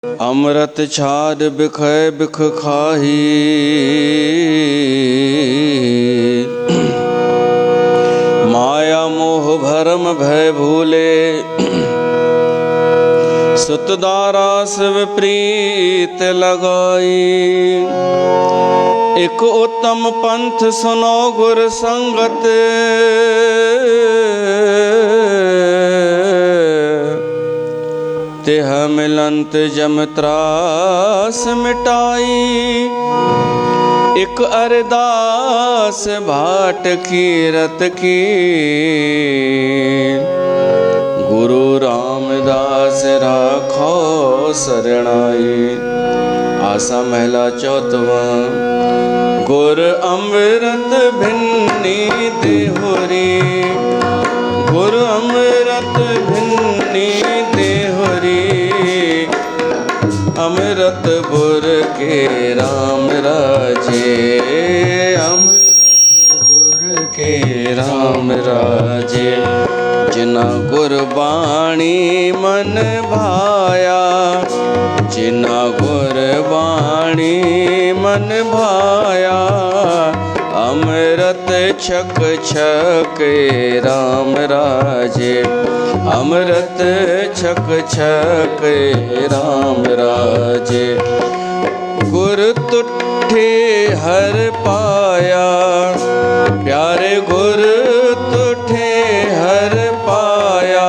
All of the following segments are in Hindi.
अमृत छाड़ बिखय बिख खाही, माया मोह भरम भय भूले। सुतदारा से विपरीत लगाई, एक उत्तम पंथ सुनो गुर संगत। तेह मिलंत जम त्रास मिटाई, एक अरदास भाट की रत की। गुरु रामदास राखो शरणाई। आसा महला चौथवा। गुर अमृत भिन्नी देहुरी, गुर अमृत भिन्नी देहुरी। अमृत बुर के राम राजे, अमृत बुर के राम राजे। जिना गुरबाणी मन भाया, जिना गुरबाणी मन भाया। अमृत छक छक राम राजे, अमृत छक छक राम राजे। गुर तुठे हर पाया, प्यारे गुर तुठे हर पाया।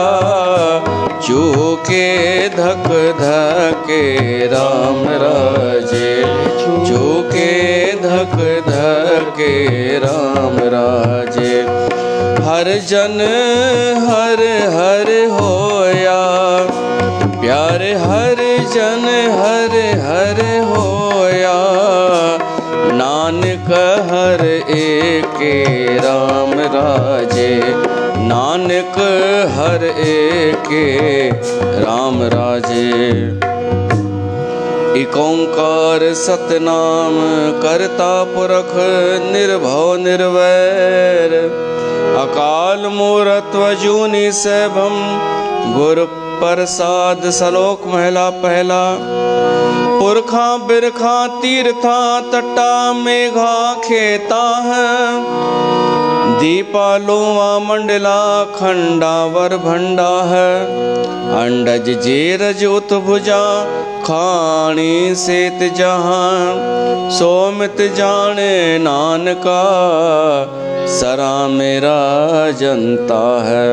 चूके धक धके राम राजे, चूके धक धके राम राजे। हर जन हर हर होया, प्यारे हर जन हर हर होया। नानक हर एके राम राजे, नानक हर एके राम राजे। एक ओंकार सतनाम करता पुरख, निर्भव निर्वैर। अकाल मूरत अजूनी सैभम, गुर प्रसाद सलोक महला पहला। पुरखा बिरखा तीर्था तटा मेघा खेता है। दीपा लोवा मंडला खंडावर भंडा है। अंडज जेरज उत्भुजा खाणी सेत जहां। सोमित जाने नानका सरा मेरा जनता है।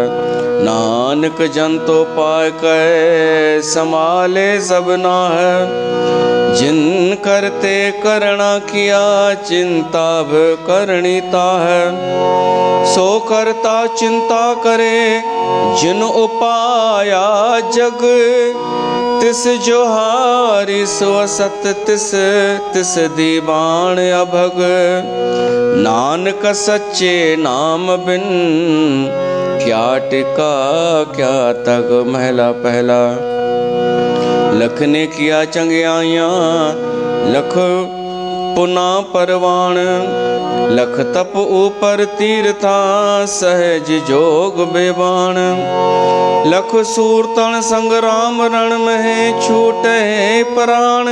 नानक जन तो पाय कै संभाले सबना है। जिन करते करना किया चिंता भ करनीता है। सो करता चिंता करे जिन उपाया जग। तिस जोहारी सो सत तिस तिस दीवान अभग। नानक सच्चे नाम बिन क्या टिका क्या तग। महला पहला। लख ने किया चंगियाइयाँ लख पुना परवान। लख तप ऊपर तीर्था सहज जोग बेबान। लख सूरतन संग्राम रण में छूटे प्राण।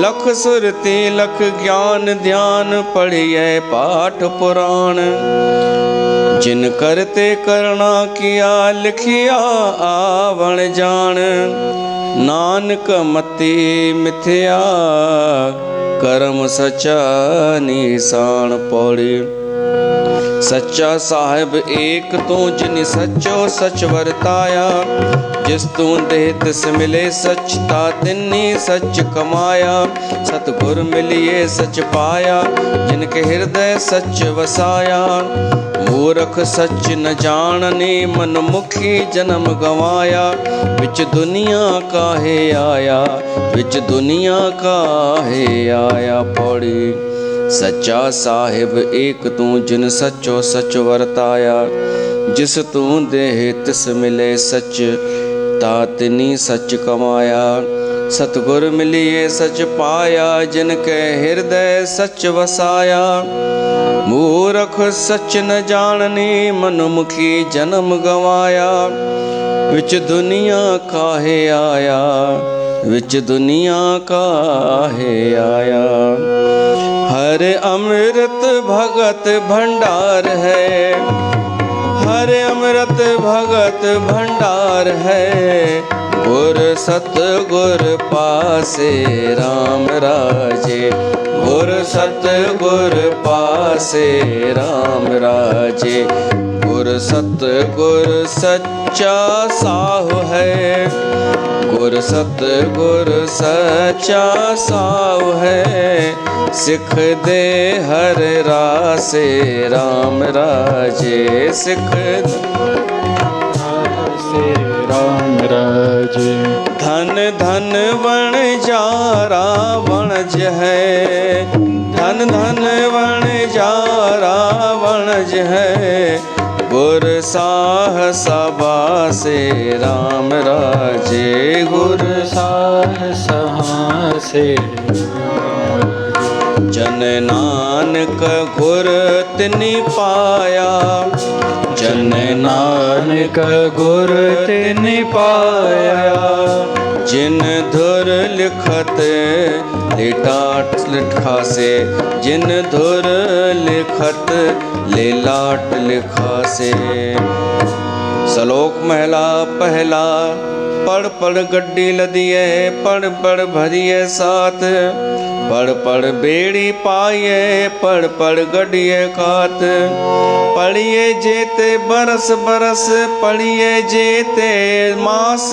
लख सुरती लख ज्ञान ध्यान पढ़िए पाठ पुराण। जिन करते करना किया लिखिया आवण जान। नानक मति मिथ्या कर्म सच्चा निशान पौड़ी। सच्चा साहिब एक तू जिन सच्चो सच वरताया। जिस तू देह तिस मिले सच ता तिन्नी सच कमाया। सतगुर मिलिए सच पाया जिनके हृदय सच वसाया। मूरख सच न जानने मन मुखी जन्म गवाया। विच दुनिया काहे आया विच दुनिया काहे आया। पौड़ी। सच्चा साहिब एक तू जिन सच्चो सच वरताया। जिस तू देह तिस मिले सच ता तिनी सच कमाया। सतगुर मिलिए सच पाया जिनके हृदय सच वसाया। मूरख सच न जानने मनुमुखी जन्म गवाया। विच दुनिया काहे आया विच दुनिया काहे आया। हर अमृत भगत भंडार है, हर अमृत भगत भंडार है। गुर सतगुर पासे राम राजे, गुर सतगुर पासे राम राजे। गुर सतगुर सच्चा साहु है, गुर सतगुर सच्चा साहु है। सिख दे हर रासे राम राजे, सिख राम राजे। धन धन वण जारा वणज है, धन धन वण जारा वणज है। गुर साहसा बासे राम राजे, गुर साहसा से जन नानक गुर तिनि पाया, जन नानक गुर तिनि पाया। जिन धुर लिखत लेटाट लिखासे, जिन धुर लिखत लेलाट लिखासे। श्लोक महला पहला। पढ़ पढ़ गड्डी लदिए, पढ़ पढ़ भरिए साथ। पढ़ पढ़ बेड़ी पाइए, पढ़ पढ़ गड्डिए खात। पढ़िए जेते बरस बरस, पढ़िए जेते मास।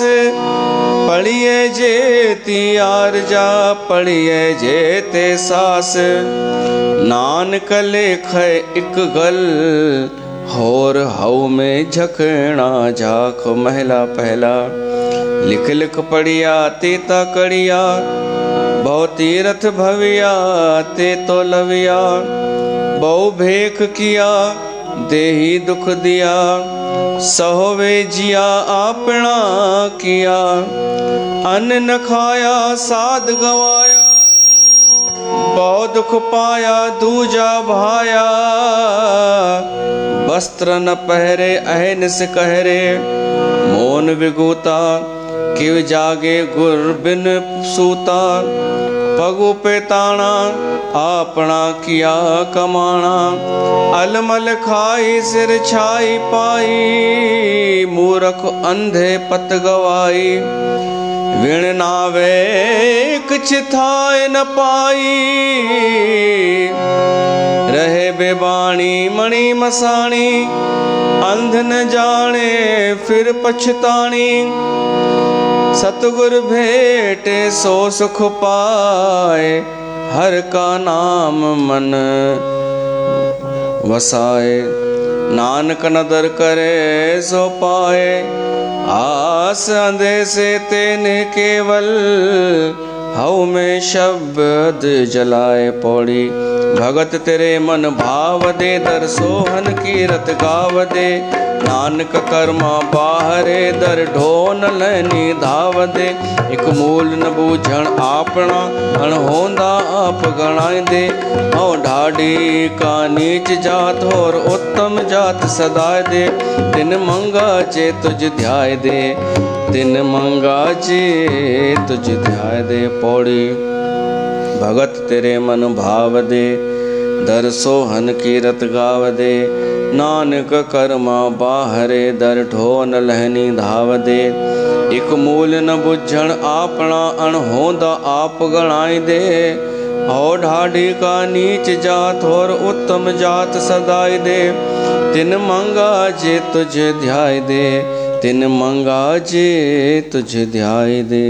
पढ़िए जेती आरजा, पढ़िए जेते सास। नानक लेख इक गल, होर हऊ में झकना झाख। महला पहला। लिख लिख पढ़िया तेता कड़िया, बहु तीरथ भविया ते तो लविया। बहु भेख किया देही दुख दिया, सहोवे जिया आपना किया। अन्न न खाया साध गवाया, बहु दुख पाया दूजा भाया। वस्त्र न पहरे अहनिस कहरे, मोन विगूता किव जागे गुर बिन सूता। पगु पे ताना आपना किया कमाना, अलमल खाई सिर छाई पाई। मूरख अंधे पत गवाई, विण नावे कुछ थाय न पाई। रहे बेबाणी मणि मसाणी, अंध न जाने फिर पछताणी। सतगुर भेटे सो सुख पाए, हर का नाम मन वसाए। नानक नदर करे सो पाए, आस अंधे से तेने केवल। हऊ में शब्द जलाए पौड़ी, भगत तेरे मन भाव दे। दर सोहन कीरत गाव दे, नानक कर्मा बाहरे। दर ढोन लैनी धाव दे, एक मूल न बूझण आपना। अणहोंदा आप गणाए दे, औ ढाडी का नीच जात होर उत्तम जात सदाए दे। तिन मंगा चे तुझ ध्याय दे, तिन मंगा चे तुझ ध्याय दे। पौड़ी भगत तेरे मन भाव दे, दर सोहन कीरत गाव दे। नानक कर्मा बाहरे, दर ढोन लहनी धाव दे। एक मूल न बुझण आपना, अणहोंदा आप गणाई दे। औ ढाडी का नीच जात होर उत्तम जात सदाई दे। तिन मंगा जे तुझ ध्याय दे, तिन मंगा जे तुझ ध्याय दे।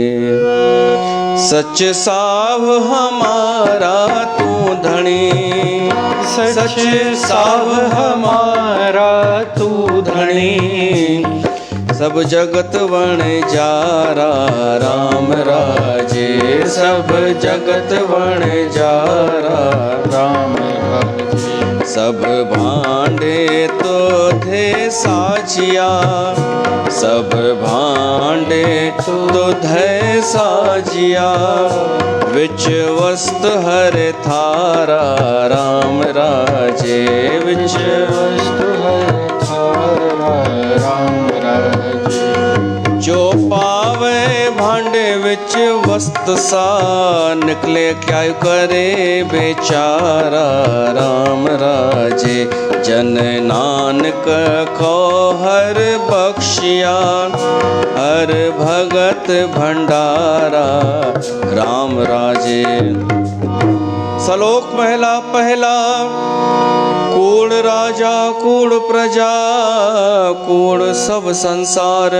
सच साव हमारा तू धनी, सच साव हमारा तू धनी। सब जगत वण जारा राम राजे, सब जगत वण जारा राम राजे। सब भांडे तो थे साजिया, सब भांडे तो थे साजिया। विच वस्त हर थारा राम राजे, विच वस्त हर थारा राम राजे। जो पावे भांडे विच मस्त सा निकले क्या करे बेचारा राम राजे जन नानक को हर बख्शिया हर भगत भंडारा राम राजे। सलोक महला पहला कूड़ राजा कूड़ प्रजा कूड़ सब संसार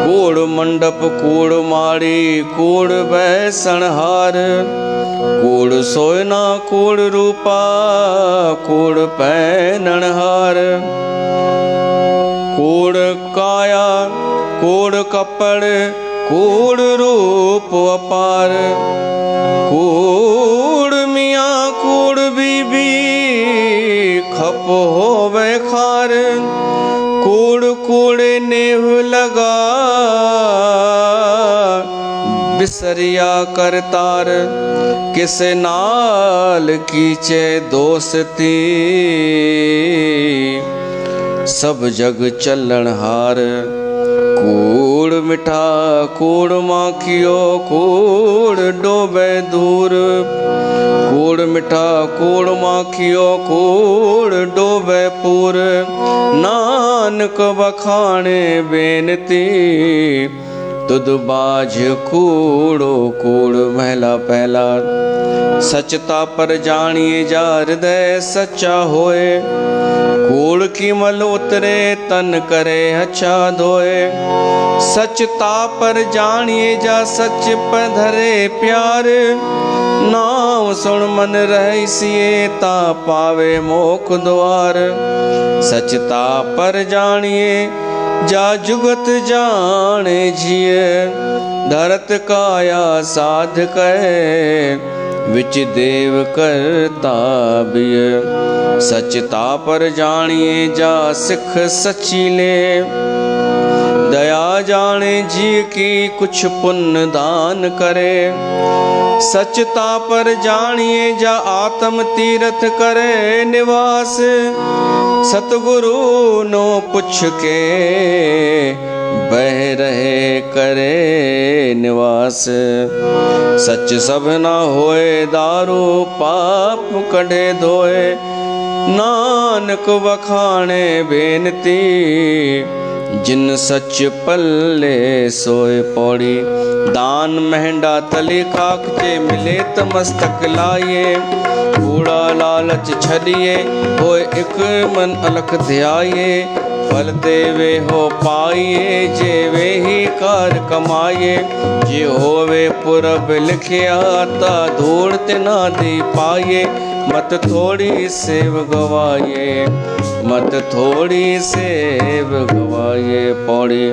कूड़ मंडप कूड़ माड़ी कूड़ बैसणहार कूड़ सोयना कूड़ रूपा कूड़ पैनहार कूड़ काया कूड़ कपड़ कूड़ रूप अपार कूड़ मियाँ कूड़ बीबी खप होवे खार कूड़ कूड़े नेह लगा बिसरिया करतार किस नाल कीचे दोस्ती सब जग चलन हार कूड़ मिठा कूड़ माखियो कूड़ डोबे दूर कूड़ मिठा कूड़ माखियो कूड़ डोबे पूर नानक बखाने बेनती तुद बाझ कूड़ो कूड़ महला पहला सचता पर जानिए जा हृदय सच्चा होए कूड़ की मल उतरे तन करे अच्छा धोए सचता पर जानिए जा सच पर धरे प्यार नाम सुन मन रह सिए ता पावे मोख द्वार सचता पर जानिए जा जुगत जाने जिए धरत काया साध कहे विच देव करता बिय सचता पर जानिए जा सिख सची ले दया जाने जी की कुछ पुण्य दान करे सचता पर जानिए जा आत्म तीर्थ करे निवास सतगुरु नो पुछ के बह रहे करे निवास सच सब ना होए दारू पाप कढ़े धोए नानक बखाने बेनती जिन सच पल्ले सोए पौड़ी दान महंडा तले खाक जे मिले त मस्तक लाए कूड़ा लालच छड़िए होए एक मन अलख ध्याये फल देवे हो पाइए जे वे ही कार कमाए जे होवे पुरब लिखिया ता धूड़ ते ना दे पाए मत थोड़ी सेव गवाए मत थोड़ी सेव गवाए पौड़ी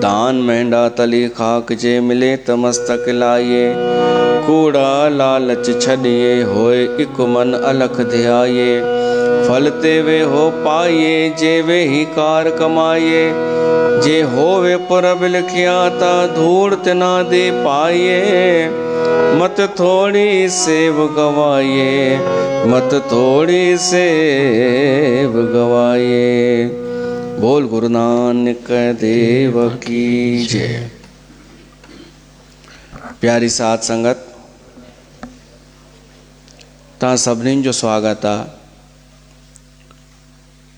दान मेंढा तली खाक जे मिले त मस्तक लाए कूड़ा लालच छड़िए होए एक मन अलख ध्याये फल तेवे हो पाइए जे वे ही कार कमाए जे होवे पुरब लिखिया ता धूड़ ते ना दे पाइए मत थोड़ी सेव गवाए मत थोड़ी सेव गवाए। बोल गुरु नानक देव की जय। प्यारी साध संगत तव्हां सभिनीनि जो स्वागत आहे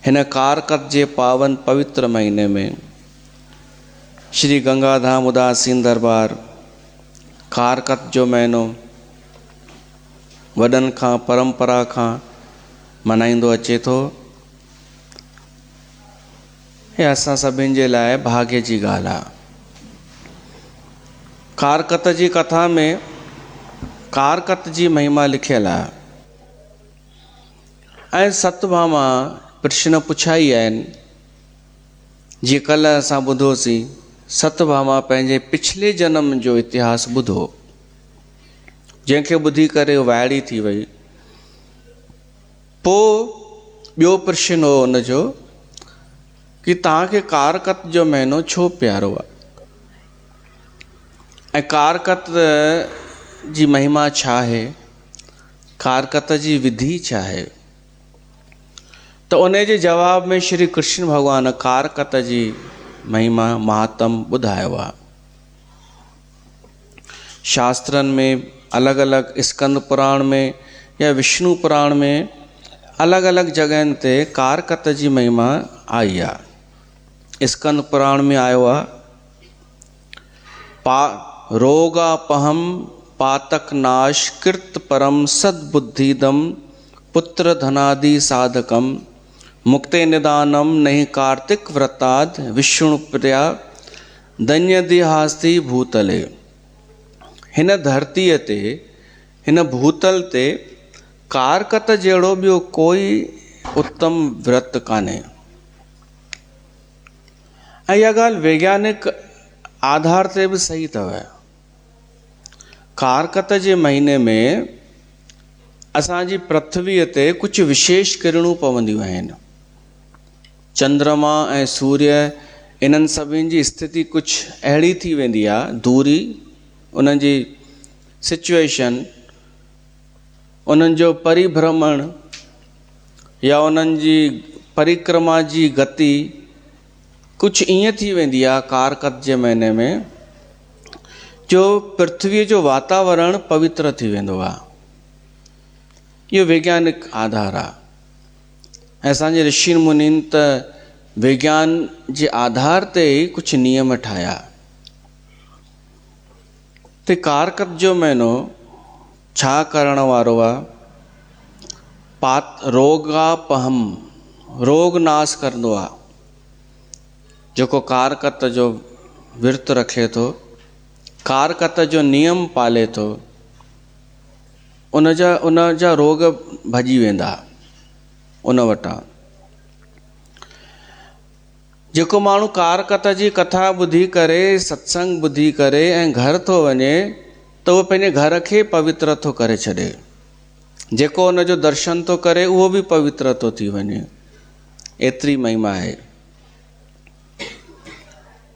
हिन कारकत जे पावन पवित्र महीने में श्री गंगाधाम उदासीन दरबार कारकत जो महीनो वॾनि खां परंपरा खां मनाईंदो अचे थो। हे असां सभिनि जे लाइ भाग्य जी ॻाल्हि आहे। कारकत जी कथा में कारकत जी महिमा लिखियल आहे ऐं सतभामा प्रश्न पुछाई आहिनि। जीअं कल्ह असां ॿुधोसीं सतभामा पंहिंजे पिछले जन्म जो इतिहास ॿुधो, जंहिंखे ॿुधी करे वाइड़ी थी वई। पोइ ॿियो प्रश्न हो हुनजो कि तव्हांखे कारकत जो महीनो छो प्यारो आहे ऐं कारकत जी महिमा छा आहे, कारकत जी विधि छा आहे। त उन जे जवाब में श्री कृष्ण भगवान कारकत जी महिमा महात्म ॿुधायो आहे। शास्त्रनि में अलॻि अलॻि स्कंद पुराण में या विष्णु पुराण में अलॻि अलॻि जॻहियुनि ते कारकत जी महिमा आई आहे। स्कंद पुराण में आयो आहे रोगापहम पातक नाश कृत परम सद्बुद्धिदम पुत्र धनादि साधकम मुक्ते निदानम नहीं कार्तिक व्रताद विष्णु प्रिया दन्यदिहास्ति भूतले। हिन धरतीअ ते हिन भूतल ते कारकत जहिड़ो ॿियो कोई उत्तम व्रत कान्हे। ऐं इहा ॻाल्हि वैज्ञानिक आधार ते बि सही अथव। कारकत जे महीने में असांजी पृथ्वीअ ते कुझु विशेष किरणूं पवंदियूं आहिनि। चंद्रमा ऐं सूर्य इन्हनि सभिनि जी स्थिति कुझु अहिड़ी थी वेंदी आहे, दूरी उन्हनि जी सिचुएशन, उन्हनि जो परिभ्रमण या उन्हनि जी परिक्रमा जी गति कुझु ईअं थी वेंदी आहे कारकत जे महीने में जो पृथ्वीअ जो वातावरण पवित्र थी वेंदो आहे। इहो वैज्ञानिक आधार आहे। ऐं असांजे ऋषि मुनिन त विज्ञान जे आधार ते ई कुझु नियम ठाहिया। ते कारकत जो महीनो छा करण वारो आहे? रोगापहम, रोग नाश कंदो आहे। जेको कारकत जो विर्त रखे थो, कारकत जो नियम पाले थो, उन जा रोग भॼी वेंदा उन वटां। जेको माण्हू कारकत जी कथा ॿुधी करे, सत्संग ॿुधी करे ऐं घर थो वञे त उहो पंहिंजे घर खे पवित्र थो करे छॾे। जेको उन जो दर्शन थो करे उहो बि पवित्र थो थी वञे। एतिरी महिमा आहे।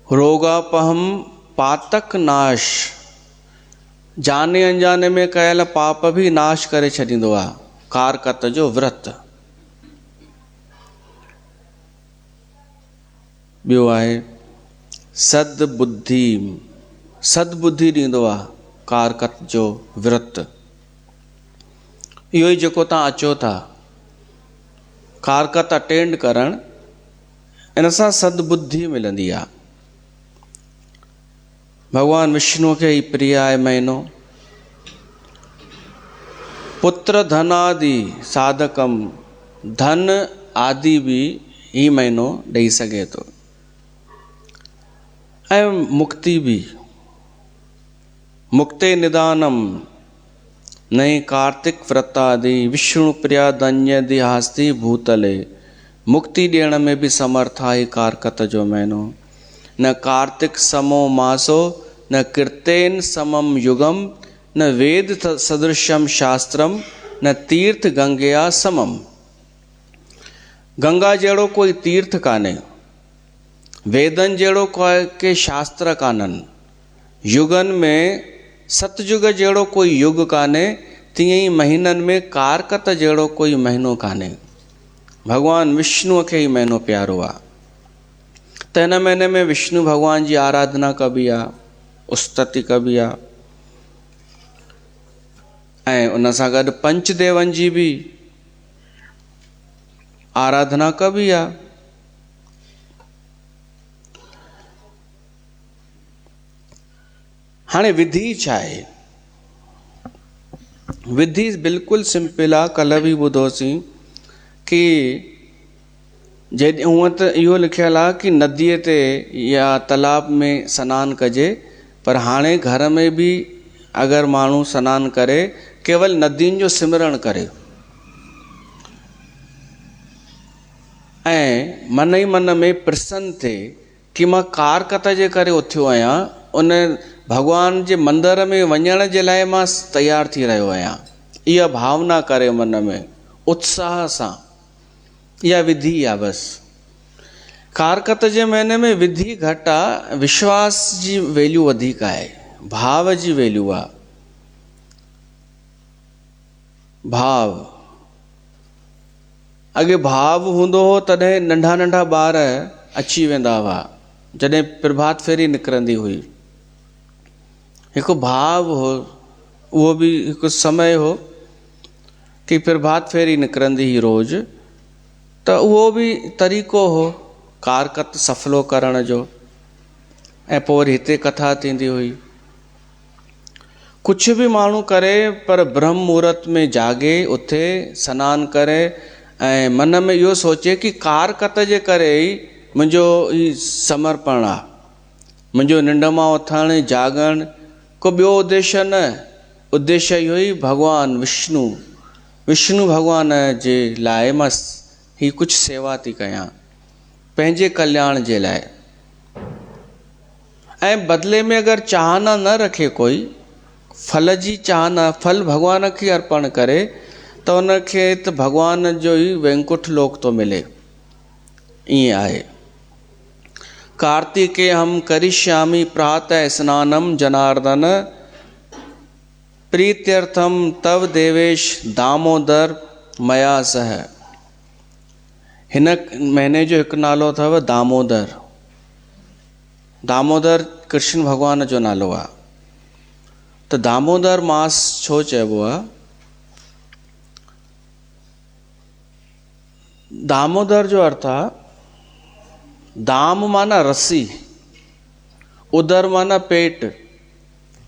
रोगापहम पातक नाश, जाने अनजाने में कयल पाप बि नाश करे छॾींदो आहे कारकत जो व्रत। ॿियो आहे सद्बुद्धि, सद्बुद्धि ॾींदो आहे कारकत जो व्रत। इहो ई जेको तव्हां अचो था कारकत अटेंड करण, इन सां सद्बुद्धि मिलंदी आहे। भगवान विष्णु खे ई प्रिय आहे महीनो। पुत्र धनादि साधकम, धन आदि बि ही महीनो ॾेई सघे थो। ऐं मुक्ति बि, मुक्ते निदानम नई कार्तिक व्रतादि विष्णु प्रिया दन्य दिहास्ति भूतले। मुक्ति ॾियण में बि समर्थ आहे कारकत जो महीनो। न कार्तिक समो मासो न कीर्तेन समम युगम न वेद सदृशम शास्त्रम न तीर्थ गंगया समम। गंगा जहिड़ो कोई तीर्थ कान्हे, वेदन जहिड़ो के शास्त्र कान्हनि, युगनि में सतयुग जहिड़ो कोई युग कान्हे, तीअं ई महीननि में कारकत जहिड़ो कोई महीनो कान्हे। भगवान विष्णुअ खे ई महीनो प्यारो आहे। त हिन महीने में विष्णु भगवान जी आराधना कबी आहे, स्तुति कबी आहे। ऐं उन सां गॾु पंचदेवनि जी बि आराधना कबी आहे। हाणे विधि छा आहे? विधि बिल्कुलु सिंपल आहे। कल्ह बि ॿुधोसीं कि हूअं त इहो लिखियलु आहे कि नदीअ ते या तालाब में सनानु कजे, पर हाणे घर में बि अगरि माण्हू सनानु करे केवल नदियुनि जो सिमरण करे ऐं मन ई मन में प्रसन्न थिए कि मां कारकत जे करे उथियो आहियां, उन भॻवान जे मंदर में वञण जे लाइ मां तयारु थी रहियो आहियां, इहा भावना करे मन में उत्साह सां। इहा विधि आहे बसि। कारकत जे महीने में विधि घटि आहे, विश्वास जी वैल्यू वधीक आहे, भाव जी वैल्यू आहे। भाव, अॻे भाव हूंदो हो तॾहिं नंढा नंढा ॿार अची वेंदा हुआ जॾहिं प्रभात फेरी निकिरंदी हुई। हिकु भाव हो, उहो बि हिकु समय हो कि प्रभात फेरी निकिरंदी हुई रोज़, त उहो बि तरीक़ो हो कारकत सफलो करण जो। ऐं पोइ वरी हिते कथा थींदी हुई। कुझु बि माण्हू करे पर ब्रह्म मुहूर्त में जागे, उथे, सनानु करे ऐं मन में इहो सोचे कि कारकत जे करे ई मुंहिंजो ई समर्पण आहे, मुंहिंजो निंड मां उथणु जागणु को ॿियो उद्देश्य न, उद्देश्य इहो ई भॻवानु विष्णु भॻवान जे लाइ मां ही कुझु सेवा थी कयां, पंहिंजे कल्याण जे लाइ। ऐं बदिले में अगरि चाहना न रखे कोई, फल जी चाहना, फल भॻवान खे अर्पण करे, त उनखे त भॻवान जो ई वैकुंठ लोक थो मिले। ईअं आहे। कार्तिके हम करिष्यामि प्रातः स्नानम जनार्दन, प्रीत्यर्थम तव देवेश दामोदर मया सह। हिन महीने जो हिकु नालो अथव दामोदर। दामोदर कृष्ण भॻवान जो नालो आहे। त दामोदर मास छो चइबो आहे? दामोदर जो अर्थ आहे, दाम माना रस्सी, उदर माना पेट।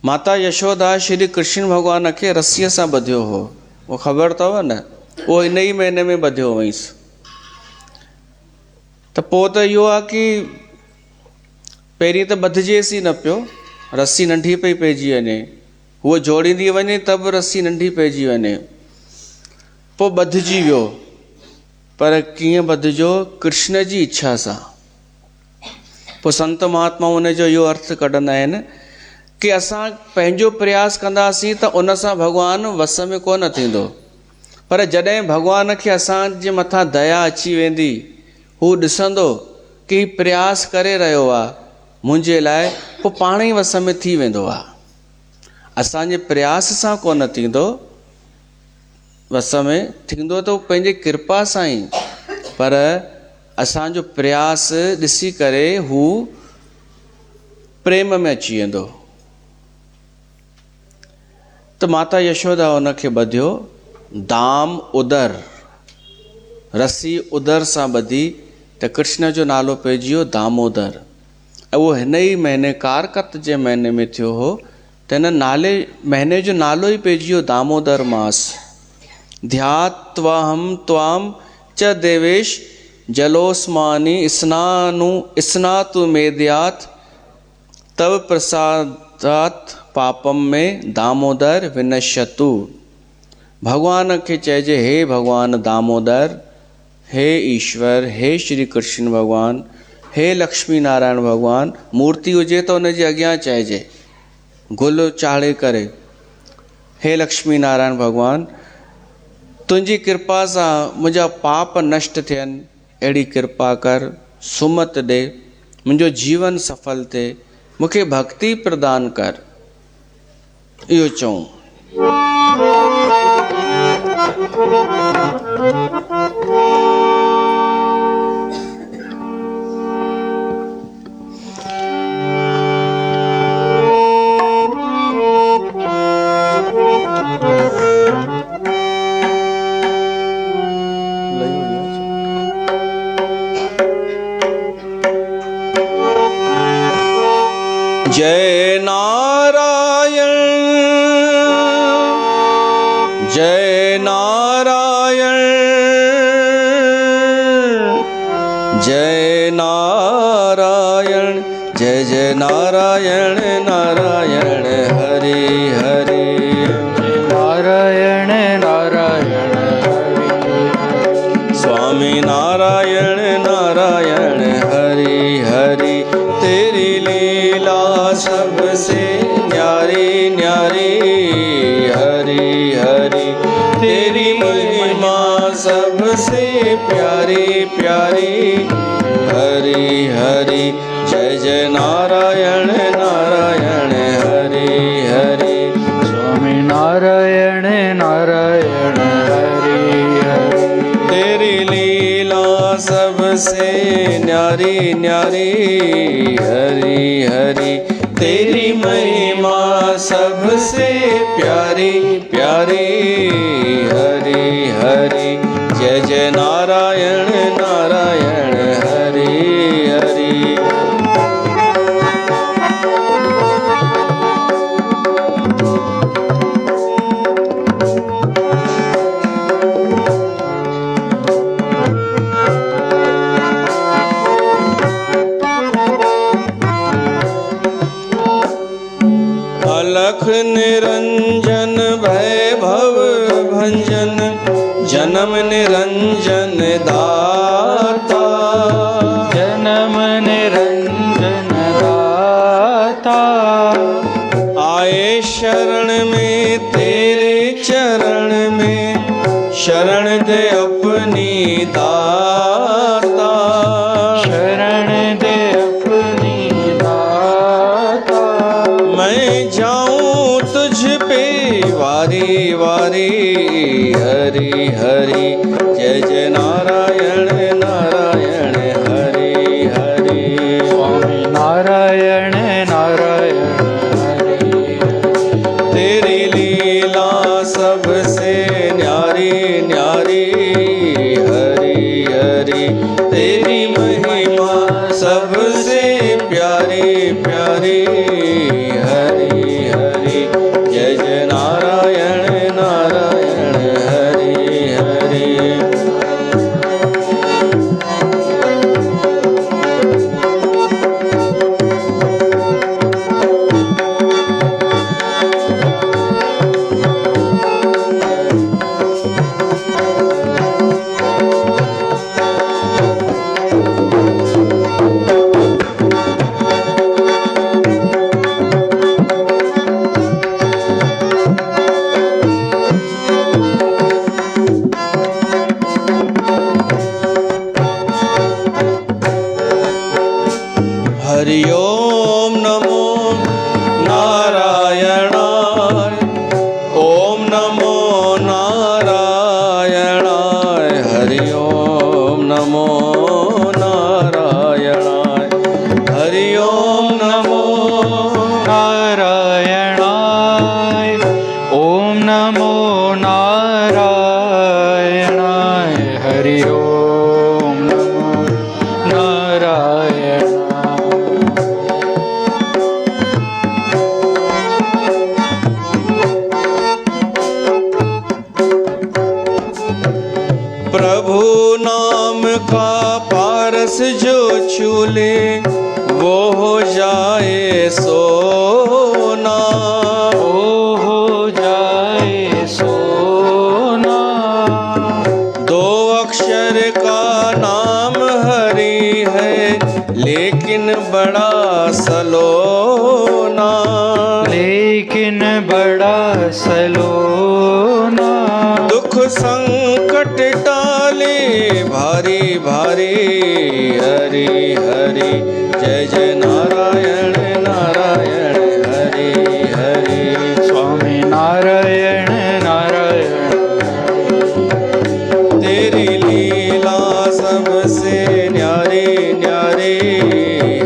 माता यशोदा श्री कृष्ण भॻवान खे रस्सीअ सां ॿधियो हो, उहो ख़बर अथव न, उहो इन ई महीने में ॿधियो हुअईंसि। त पोइ त इहो आहे कि पहिरीं त ॿधिजेसि ई न पियो, रस्सी नंढी पई पइजी वञे, उहो जोड़ींदी वञे त बि रस्सी नंढी पइजी वञे, पोइ ॿधिजी वियो। पर कीअं ॿधिजो? कृष्ण जी इच्छा सां। पोइ संत महात्मा उन जो इहो अर्थ कढंदा आहिनि कि असां पंहिंजो प्रयास कंदासीं त उन सां भॻवानु वस में कोन थींदो, पर जॾहिं भॻवान खे असांजे मथां दया अची वेंदी, हू ॾिसंदो कि प्रयास करे रहियो आहे मुंहिंजे लाइ, पोइ पाण ई वस में थी वेंदो आहे। असांजे प्रयास सां कोन थींदो, वस में थींदो त पंहिंजे कृपा सां ई, पर असांजो प्रयास ॾिसी करे हू प्रेम में अची वेंदो। त माता यशोदा हुनखे ॿधियो, दाम उदर, रस्सी उदर सां ॿधी, त कृष्ण जो नालो पइजी वियो दामोदर। ऐं उहो हिन ई महीने कारकत जे महीने में थियो हो, त हिन महीने जो नालो ई पइजी वियो दामोदर मास। ध्यात्वाहम त्वाम च देवेश जलोस्मानि स्नातु मेद्यात्, तव प्रसादात् पापम में दामोदर विनश्यतु। भगवान खे चइजे, हे भगवान दामोदर, हे ईश्वर, हे श्री कृष्ण भगवान, हे लक्ष्मी नारायण भगवान। मूर्ति हुजे त हुन जे अॻियां चइजे, गुल चाढ़े करे, हे लक्ष्मी नारायण भगवान, तुंहिंजी कृपा सां मुंहिंजा पाप नष्ट थियनि, अहिड़ी कृपा कर, सुमत ॾे, मुंहिंजो जीवन सफल थिए, मूंखे भक्ति प्रदान कर। इहो चऊं। जय नारायण, जय नारायण, जय नारायण, जय जय नारायण नारायण हरि हरि। नारायण नारायण हरि, स्वामी नारायण नारायण हरि हरि। तेरी लीला सबसे न्यारी न्यारी, हरि हरि। तेरी महिमा सबसे प्यारी प्यारी, हरि हरि। जय जय नारायण नारायण हरि हरि। स्वामी नारायण नारायण हरि हरि। तेरी लीला सबसे न्यारी न्यारी, हरि हरि। तेरी महिमा सबसे प्यारी प्यारी हरि हरि। जय जय नारायण नारायण हरि हरि। अलख निरंजन वैभव भंजन जन्म निरंजन दाता। जन्म निरंजन दाता। आए शरण में तेरे चरण में शरण दे अपनी दाता। शरण दे अपनी दाता। मैं जाऊं तुझ पे वारी वारी हरि हरि। जय जय नारायण नारायण हरि हरि। स्वामी नारायण नारायण हरि। तेरी लीला सबसे न्यारी न्यारी हरि हरि। तेरी महिमा सबसे प्यारी प्यारी हरि हरि। जय जय नारायण नारायण हरि हरि। हरि ओम नमो नारायणाय। ओम नमो नारायणाय। हरि ओम नमो नारायणाय। हरि ओम नमो नारायणाय। ओम नमो नारायणाय। हरि ओम नमो नारायणाय। प्रभु नाम का पारस जो छूले वो हो जाए सोना। ओ हो जाए सोना। दो अक्षर का नाम हरि है लेकिन बड़ा सलोना। लेकिन बड़ा सलोना। दुख संकट टाले भारी भारी हरि हरि। जय जय नारायण नारायण हरि हरि। स्वामी नारायण नारायण। तेरी लीला सबसे न्यारी न्यारी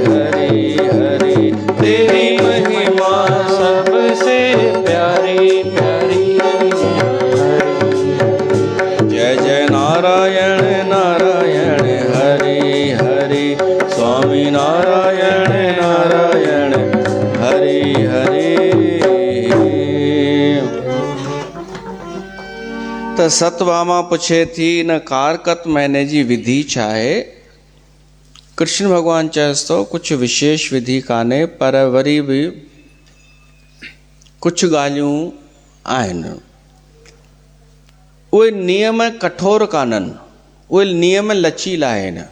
हरि हरि। तेरी महिमा सबसे प्यारी प्यारी जय जय नारायण नारायण हरि हरि। स्वामी नारायण नारायण हरि हरि। त सतभामा पुछे थी न कारकत महीने जी विधि छा आहे। कृष्ण भॻवान चएसि थो कुझु विशेष विधि कान्हे पर वरी बि कुझु ॻाल्हियूं आहिनि। उहे नियम कठोर कान्हनि, उहे नियम लचीला आहिनि।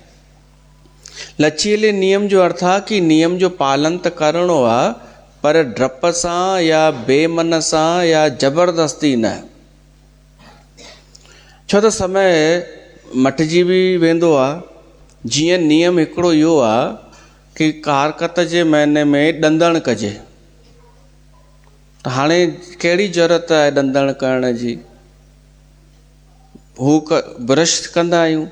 लचीले नियम जो अर्थ आहे कि नियम जो पालन त करिणो आहे पर डप सां या बेमन सां या ज़बरदस्ती न। छो त समय मटिजी बि वेंदो आहे। जीअं नियम हिकिड़ो इहो आहे कि कारकत जे महीने में ॾंदण कजे। त हाणे कहिड़ी ज़रूरत आहे ॾंदण करण जी। हू ब्रश कंदा आहियूं,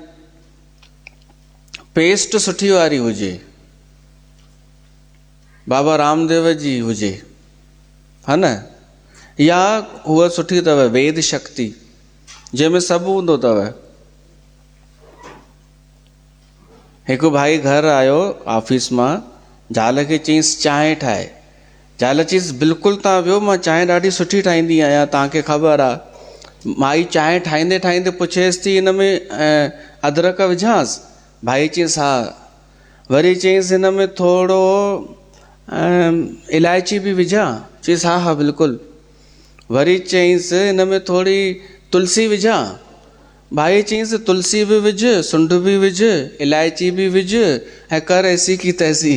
पेस्ट सुठी वारी हुजे, बाबा रामदेव जी हुजे, हा न। या उहा सुठी अथव वेद शक्ति, जंहिंमें सभु हूंदो अथव। हिकु भाई घर आयो ऑफिस मां, ज़ाल खे चयईंसि चांहि ठाहे। ज़ाल चयईंसि बिल्कुलु तव्हां वियो, मां चांहि ॾाढी सुठी ठाहींदी आहियां, तव्हांखे ख़बर आहे। माई चांहि ठाहींदे ठाहींदे पुछेसि थी हिन में अदरक विझांसि? भाई चयईंसि हा। वरी चयईंसि हिन में थोरो इलायची बि विझां? चयईंसि हा हा बिल्कुलु। वरी चयईंसि हिन में थोरी तुलसी विझां? भाई चयईंसि तुलसी बि विझ, सुंढ बि विझ, इलायची बि विझ, ऐं कर ऐसी की तैसी,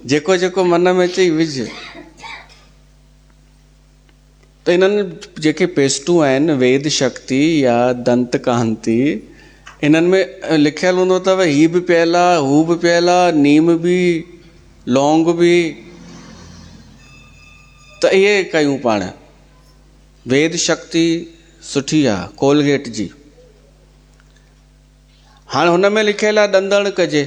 जेको जेको मन में अचे विझ। त इन्हनि जेके पेस्टूं आहिनि वेद शक्ति या दंत कांति, इन्हनि में लिखियलु हूंदो अथव ही बि पियल आहे, हू बि पियल आहे, नीम बि, लौंग बि। त इहे कयूं पाण। वेद शक्ति सुठी आहे कोलगेट जी। हाणे हुन में लिखियलु आहे ॾंदण कजे,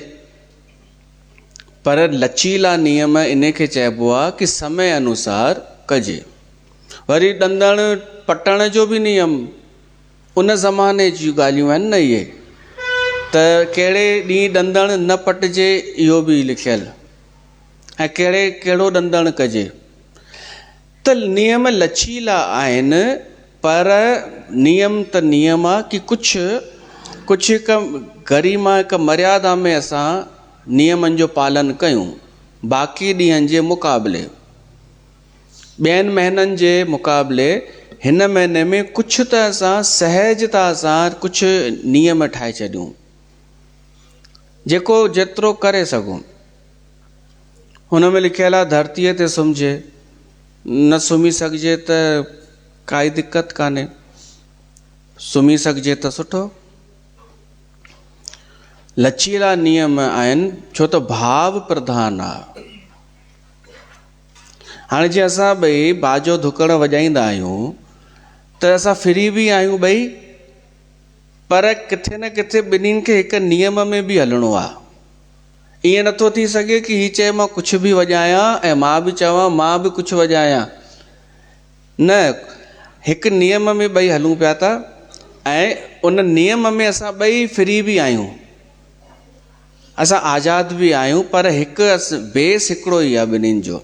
पर लचीला नियम इन खे चइबो आहे कि समय अनुसार कजे। वरी ॾंदण पटण जो बि नियम उन ज़माने जूं ॻाल्हियूं आहिनि न इहे। त कहिड़े ॾींहुं ॾंदण न पटिजे इहो बि लिखियलु, ऐं कहिड़ो ॾंदण कजे। त नियम लचीला आहिनि, पर नियम त नियम आहे कि कुझु हिकु गरिमा, हिकु मर्यादा में असां नियमनि जो पालन कयूं। बाक़ी ॾींहंनि जे मुक़ाबले, ॿियनि महीननि जे मुक़ाबले हिन महीने में कुझु त असां सहजता सां कुझु नियम ठाहे छॾियूं, जेको जेतिरो करे सघूं। हुन में लिखियलु आहे धरतीअ ते सुम्हिजे, न सुम्ही सघिजे त काई दिक़त कान्हे, सुम्ही सघिजे त सुठो। लचीला नियम आहिनि, छो त भाव प्रधान आहे। हाणे जीअं असां ॿई बाजो धुकड़ वॼाईंदा आहियूं त असां फ्री बि आहियूं ॿई, पर किथे न किथे ॿिन्हिनि खे हिकु नियम में बि हलणो आहे। ईअं नथो थी सघे कि हीअ चए मां कुझु बि वॼायां ऐं मां बि चवां मां बि कुझु वॼायां। न, हिकु नियम में ॿई हलूं पिया था, ऐं उन नियम में असां ॿई फ्री बि आहियूं, असां आज़ाद बि आहियूं, पर हिकु बेस हिकिड़ो ई आहे ॿिन्हिनि जो।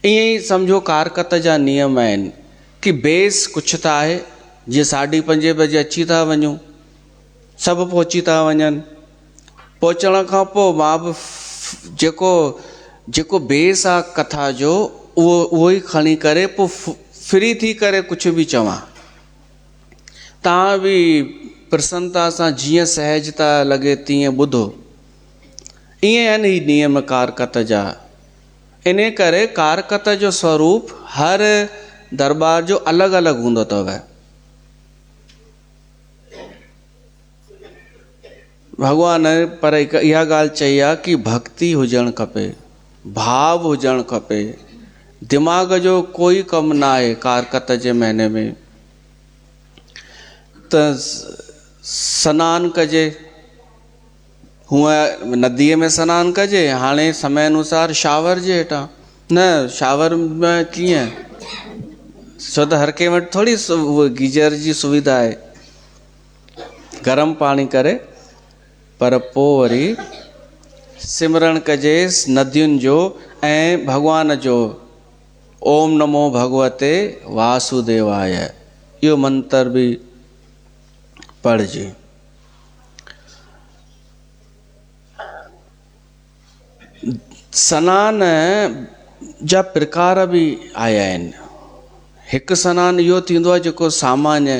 ईअं ई सम्झो कारकत जा नियम आहिनि कि बेस कुझु त आहे। जीअं 5:30 बजे अची था वञूं, सभु पहुची था वञनि, पहुचण खां पोइ मां बि जेको बेस आहे कथा जो उहो ई खणी करे पोइ फ्री थी करे कुझु बि चवां। तव्हां बि प्रसन्नता सां जीअं सहजता लॻे तीअं ॿुधो। ईअं आहिनि ही नियम कारकत जा। इन करे कारकत जो स्वरूप हर दरबार जो अलॻि अलॻि हूंदो अथव। भॻवान पर हिकु इहा ॻाल्हि चई आहे कि भक्ति हुजणु खपे, भाव हुजणु खपे, दिमाग़ जो कोई कमु न आहे कारकत जे महीने में। त सनानु कजे, हूअं नदीअ में सनानु कजे, हाणे समय अनुसार शावर जे हेठां। न, शावर में कीअं, छो त हर कंहिं वटि थोरी उहो गीजर जी सुविधा आहे, गरम पाणी करे। पर पोइ वरी सिमरण कजेसि नदियुनि जो ऐं भॻवान जो, ओम नमो भगवते वासुदेवाय, इहो मंत्र बि पढ़िजे। सनान जा प्रकार बि आया आहिनि। हिकु सनानु इहो थींदो आहे जेको सामान्य,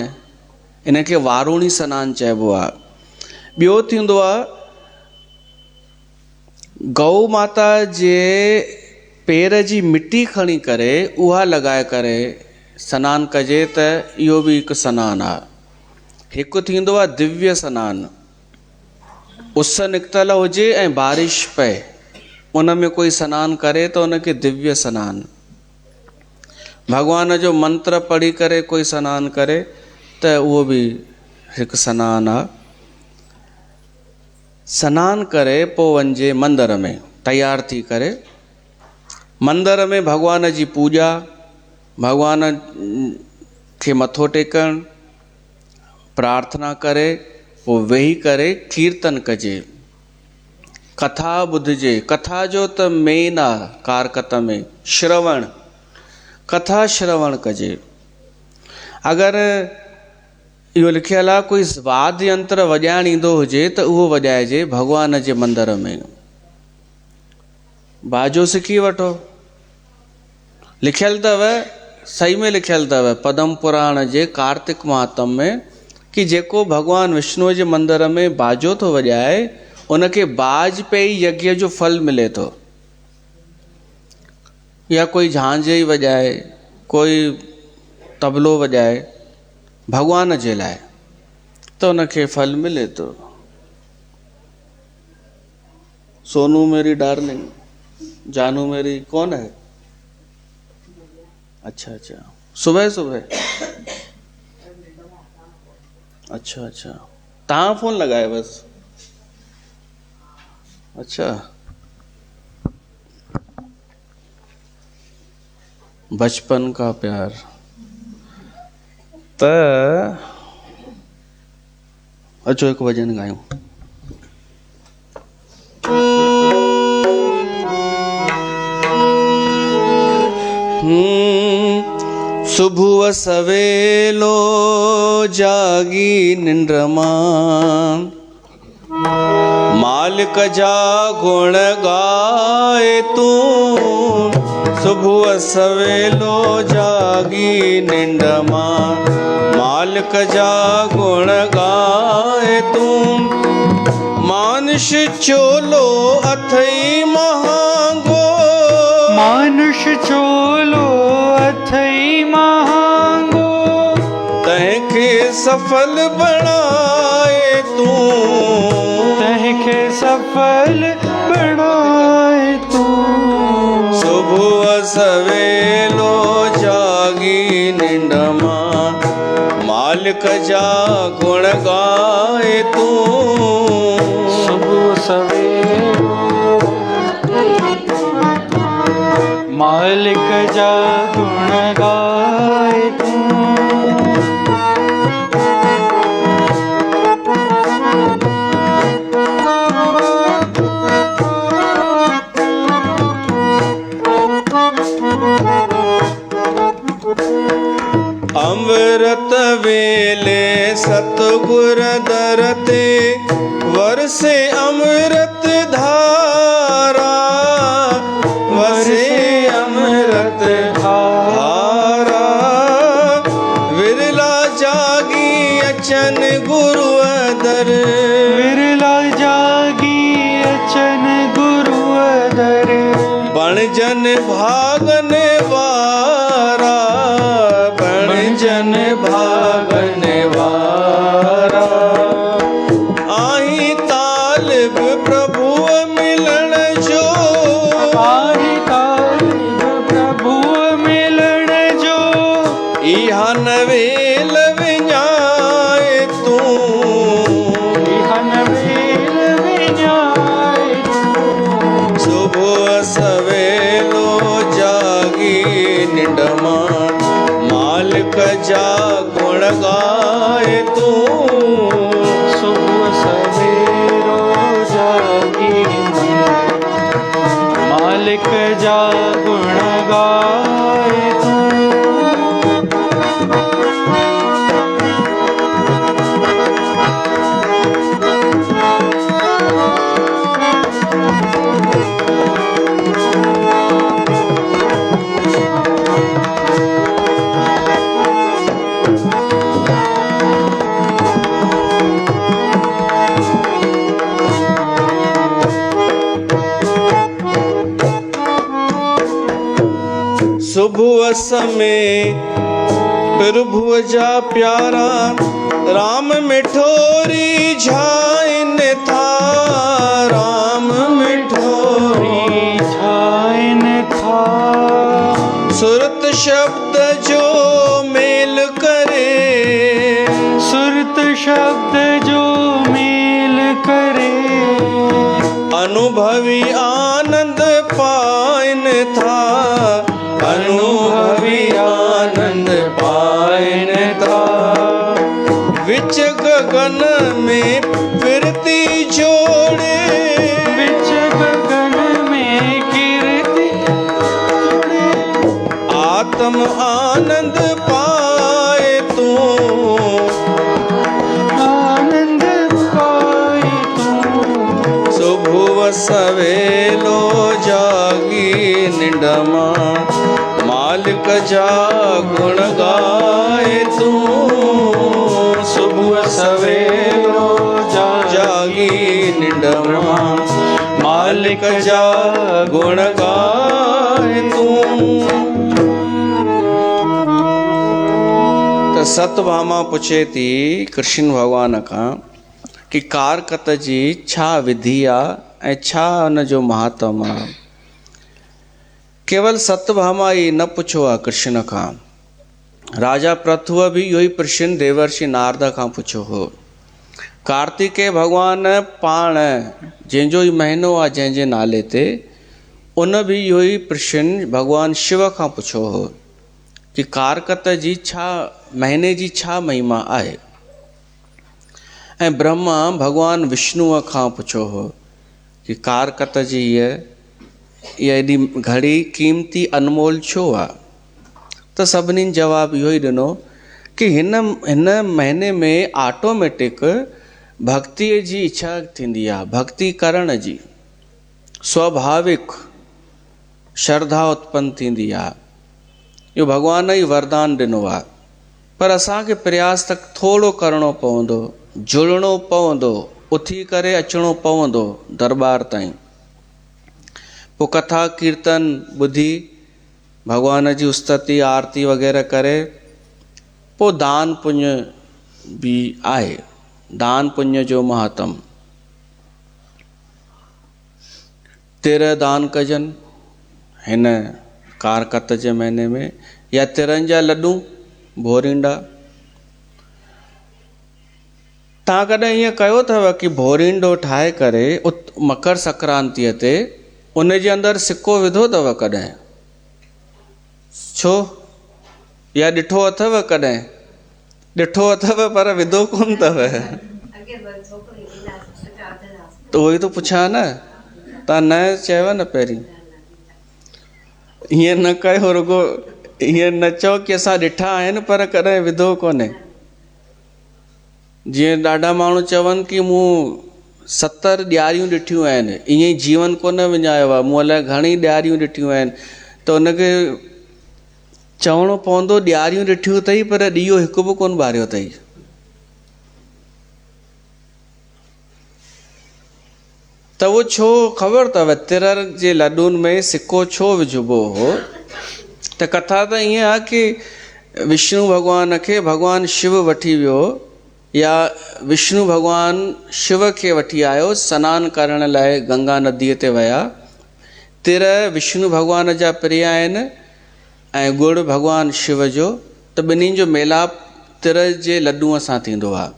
इन खे वारूणी सनानु चइबो आहे। ॿियो थींदो आहे गौ माता जे पेर जी मिटी खणी करे उहा लॻाए करे सनानु कजे त इहो बि हिकु सनानु आहे। हिकु थींदो आहे दिव्य सनानु, उस निकितल हुजे ऐं बारिश पए, उन में कोई सनानु करे त उनखे दिव्य सनानु। भॻवान जो मंत्र पढ़ी करे कोई सनानु करे त उहो बि हिकु सनानु आहे। सनानु करे पोइ वञिजे मंदर में, तयार थी करे मंदर में भॻवान जी पूॼा, भगवान खे मथो टेकण, प्रार्थना करे, पोइ वेही करे कीर्तन कजे, कथा ॿुधिजे। कथा जो त मेन आहे कारकत में श्रवण, कथा श्रवण कजे। अगरि इहो लिखियलु आहे कोई वाद्य यंत्र वॼाइण ईंदो हुजे त उहो वॼाइजे भॻवान जे मंदर में। बाजो सिखी वठो, लिखियलु अथव, सही में लिखियलु अथव पद्म पुराण जे कार्तिक महात्म में कि जेको भॻवान विष्णुअ जे मंदर में बाजो थो वॼाए उनखे वाजपेयी यज्ञ जो फल मिले थो। या कोई झांझ ई वॼाए, कोई तबलो वॼाए भगवान जे लाइ त उनखे फल मिले थो। सोनू मेरी डार्लिंग, जानू मेरी कौन है? अच्छा अच्छा, सुबह सुबह, अच्छा अच्छा, तव्हां फोन लगाए बस, अच्छा। बचपन का प्यार त अचो हिकु भजन गायूं। सुबह सवेलो जागी निंड मां, मालिक जा गुण गाए तू। सुबह सवेलो जागी निंड मां, मालिक जा गुण गाए तू। मानुष चोलो अथई महांगो, मानुष चोलो अथई महांगो, तंहिंखे सफल बणाए तू। तंहिंखे सफल बणाए तू। सुबह सवेलो जागी निंड मां, मालिक जा गुण गाए तू। सुबह सवेलो मालिक जा गुण गाए तू। अमृत वेले सतगुर दर ते, वरसे अमृत धारा, वरसे अमृत धारा। विरला जागी अचन गुरु दर, विरला जागी अचन गुरु दर। बण जन भागन वारा, बण जन भागन वारा। आही तालिब प्रभु मिलन जो, आही तालिब प्रभु मिलन जो। इहा नवेल विञाए तू। इहा नवेल विञाए तू। सुबह सवेलो जागी निंड मां, मालिक जा गुण गाए तू। सुबह सवेरो जागी मालिक जा गुण गाए तू। सुबह समय प्रभु जा प्यारा, राम मिठोरी झाइन था, राम मिठोरी झाइन था। सुरत शब्द जो मेल करे, सुरत शब्द जो मेल करे। अनुभवी आनंद पाइन था, अनुभवी गगन में फिरती जोड़े, बिच गगन में कीर्ति जोड़े, आत्म आनंद पाए तू, आनंद पाए तू। सुबह सवेलो जागी निंडमा, मालिक जा गुण गाए तू। सुबह सवेलो जागी निंडमा, मालिक जा गुण गाए तू। त सतभामा पुछे थी कृष्ण भगवान खां कि कारकत जी छा विधि आहे ऐं छा हुन जो महात्म आहे। केवल सतभामा ई न पुछो आहे कृष्ण खां, राजा पृथुअ बि इहो ई प्रश्न देवर्षि नारद खां पुछियो हो। कार्तिकेय भगवान पाण जंहिंजो ई महीनो आहे जंहिंजे नाले ते, उन बि इहो ई प्रश्न भगवान शिव खां पुछियो हो कि कारकत जी छा महीने जी छा महिमा आहे। ऐं ब्रह्मा भगवान विष्णुअ खां पुछियो हो कि कारकत जी इहा एॾी घड़ी क़ीमती अनमोल छो आहे। त सभिनीनि जवाबु इहो ई ॾिनो कि हिन महीने में ऑटोमेटिक भक्तीअ जी इच्छा थींदी आहे, भक्ति करण जी स्वाभाविक श्रद्धा उत्पन्न थींदी आहे। इहो भॻवान ई वरदान ॾिनो आहे, पर असांखे प्रयास त थोरो करिणो पवंदो, जुड़णो पवंदो, उथी करे अचिणो पवंदो दरबार ताईं। पोइ कथा कीर्तन ॿुधी भॻवान जी उस्तति आरती वग़ैरह करे पोइ दान पुण्य बि आहे। दान पुण्य जो महात्म 13 दान कजनि हिन कारकत जे महीने में, या 13 जा लॾूं भोरिंडा। तव्हां कॾहिं ईअं कयो अथव कि भोरिंडो ठाहे करे मकर संक्रांतीअ ते उन जे अंदरि सिक्को विधो अथव कॾहिं? छो? या ॾिठो अथव कॾहिं? ॾिठो अथव पर विधो कोन अथव। त उहो ई थो पुछां न, तव्हां न चयव न पहिरीं। ईअं न कयो, रुगो ईअं न चओ कि असां ॾिठा आहिनि पर कॾहिं विधो कोन्हे। जीअं ॾाढा माण्हू चवनि कि मूं 70 ॾियारियूं ॾिठियूं आहिनि, ईअं ई जीवन कोन विञायो आहे, मूं अलाए घणी ॾियारियूं ॾिठियूं आहिनि। त उनखे चवणो पवंदो ॾियारियूं ॾिठियूं अथई पर ॾीओ हिकु बि कोन ॿारियो अथई। त उहो छो ख़बर अथव? तिर जे लॾुनि में सिक्को छो विझिबो हो? त कथा त ईअं आहे कि विष्णु भॻवान खे भॻवानु शिव वठी वियो, या विष्णु भॻवान शिव खे वठी आयो सनानु करण लाइ गंगा नदीअ ते विया। तिर विष्णु भॻवान जा प्रिय आहिनि ऐं गुड़ भॻवानु शिव जो, त ॿिन्हिनि जो मेलाप तिर जे लॾूअ सां थींदो आहे।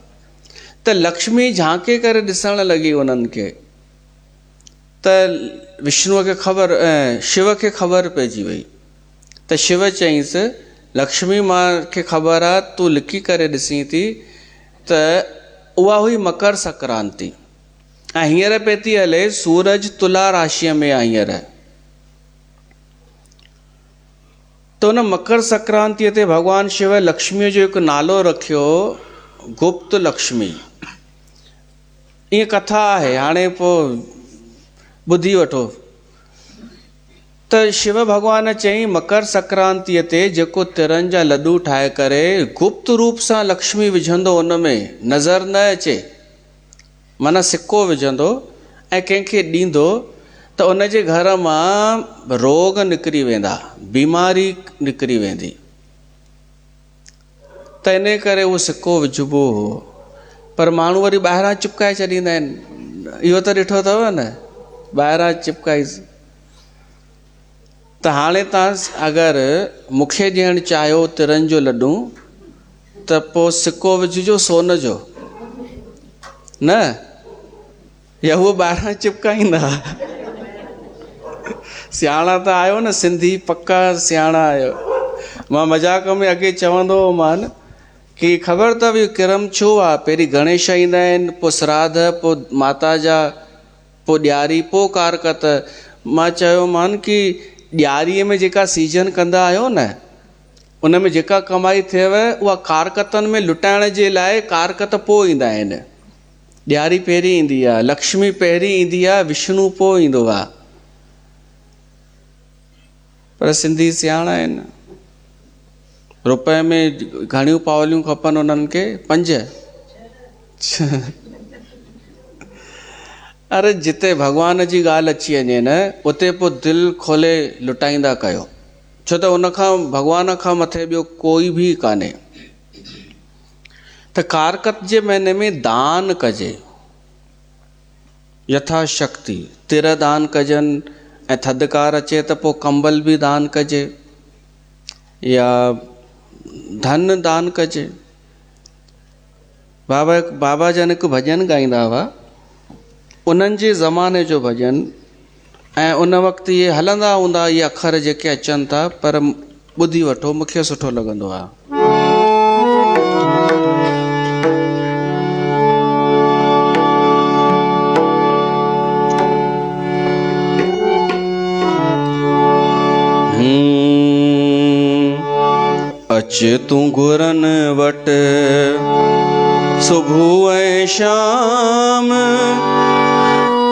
त लक्ष्मी झांके करे ॾिसण लॻी उन्हनि खे, त विष्णुअ खे ख़बर शिव खे ख़बर पइजी वई। त शिव चईंसि लक्ष्मी मूंखे ख़बर आहे तूं लिकी करे ॾिसीं थी, त उहा हुई मकर संक्रांति ऐं हींअर पई थी हले सूरज तुला राशीअ में आहे हींअर। त उन मकर संक्रांतीअ ते भॻवानु शिव लक्ष्मीअ जो हिकु नालो रखियो गुप्त लक्ष्मी। ईअं कथा आहे, हाणे पोइ ॿुधी वठो। त शिव भॻवान चई मकर संक्रांतीअ ते जेको तिरनि जा लॾूं ठाहे करे गुप्त रूप सां लक्ष्मी विझंदो, उन में नज़र न अचे, माना सिक्को विझंदो ऐं कंहिंखे ॾींदो, त उन जे घर मां रोग निकिरी वेंदा, बीमारी निकिरी वेंदी। त इन करे उहो सिक्को विझिबो हो। पर माण्हू वरी ॿाहिरां चिपकाए छॾींदा आहिनि। इहो त ॾिठो अथव न, ॿाहिरां चिपकाईसि। त हाणे तव्हां अगरि मूंखे ॾियणु चाहियो तिरनि जो लॾूं, त पोइ सिक्को विझिजो सोन जो, न या उहो ॿाहिरां चिपकाईंदा। सियाणा त आहियो न, सिंधी पक्का सियाणा आहियो। मां मज़ाक में अॻे चवंदो हुउमि की ख़बर अथव इहो किरम छो आहे? पहिरीं गणेश ईंदा आहिनि, पोइ श्राद्ध, पोइ माता जा, पोइ ॾियारी, पोइ कारकत। मां चयोमान की ॾियारीअ में जेका सीजन कंदा आहियो न, उन में जेका कमाई थियव उहा कारकतनि में लुटाइण जे लाइ कारकत पोइ ईंदा आहिनि। ॾियारी पहिरीं ईंदी आहे, लक्ष्मी पहिरीं ईंदी आहे, विष्णु पोइ ईंदो आहे। पर सिंधी सियाणा आहिनि, रुपए में घणियूं पावलियूं खपनि उन्हनि खे? 5। अरे जिते भॻवान जी ॻाल्हि अची वञे न, उते पोइ दिलि खोले लुटाईंदा कयो, छो त उनखां भॻवान खां मथे ॿियो कोई बि कान्हे। त कारकत जे महीने में दान कजे, यथाशक्ति तिर दान कजनि, ऐं थधिकार अचे त पोइ कंबल बि दान कजे, या धन दान कजे। बाबा जन हिकु भॼन गाईंदा हुआ, उन्हनि जे ज़माने जो भॼन, ऐं उन वक़्तु इहे हलंदा हूंदा इहे अखर जेके अचनि था, पर ॿुधी वठो, मूंखे सुठो लॻंदो आहे। अच तूं घुरन वट सुबुह ऐं शाम,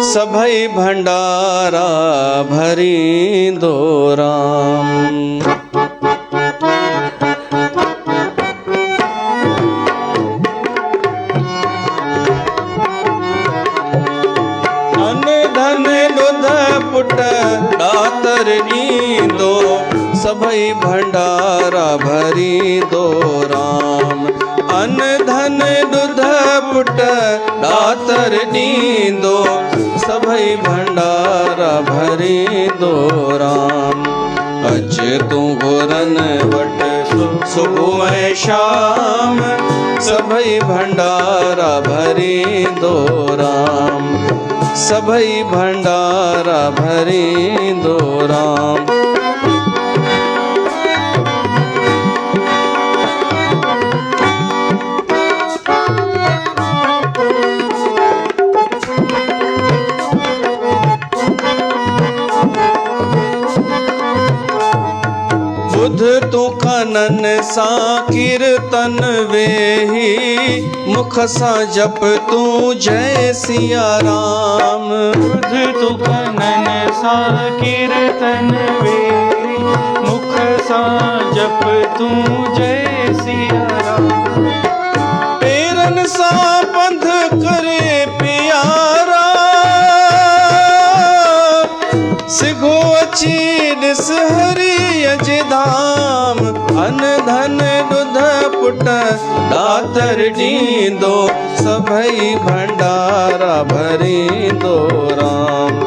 सभई भंडारा भरींदो राम। अन धन ॾुध पुट ॾातर ॾींदो, सभई भंडारा भरींदो राम। अन धन ॾुध पुट ॾातर ॾींदो, सभई भंडारा भरींदो राम। अच तूं घुरन वट सुबुह ऐं शाम, सभई भंडारा भरींदो राम। सभई भंडारा भरींदो राम। बुध तूं कनन सां कीर्तन वेही, मुख सां जप तूं जय सिया राम। बुध तूं कनन सां कीर्तन वेही, मुख सां जप तूं जय सिया राम। पेरन सां पंध करे प्यारा, सिघो अची ॾिस हरीअ जे धाम। अन धन ॾुध पुट ॾातर ॾींदो, सभई भंडारा भरींदो राम।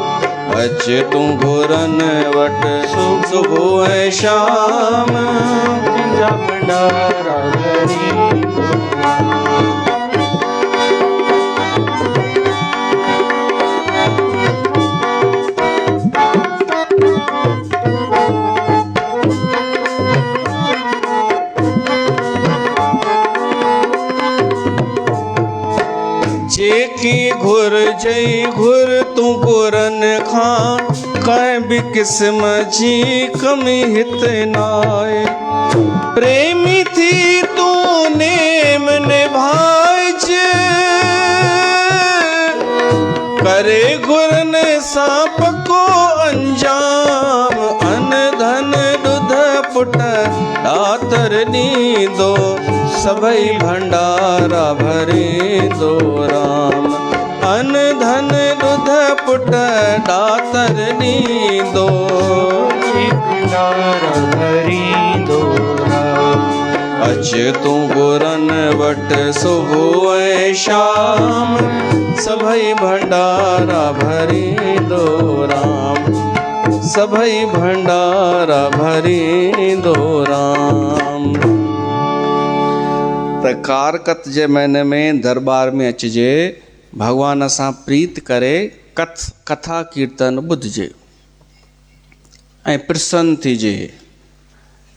अच तूं घुरन वट सुबुह ऐं शाम, तुंहिंजा भंडारा भरींदो राम। जेकी घुर जई घुर तूं घुरन खां, कंहिं बि क़िस्म जी कमी हिते नाहे। प्रेमी थी तूं नेम निभाइजे, करे घुरन सां पको अंजाम। अन धन ॾुध पुट ॾातर ॾींदो, सभई भंडारा भरींदो राम। अन धन ॾुध पुट ॾातर ॾींदो, भंडारा भरींदो राम। अच तूं घुरन वट सुबुह ऐं शाम, सभई भंडारा भरींदो राम। सभई भंडारा भरींदो राम। त कारकत जे महीने में दरबार में अचिजे, भगवान सां प्रीत करे कथा कीर्तन ॿुधिजे ऐं प्रसन्न थिजे।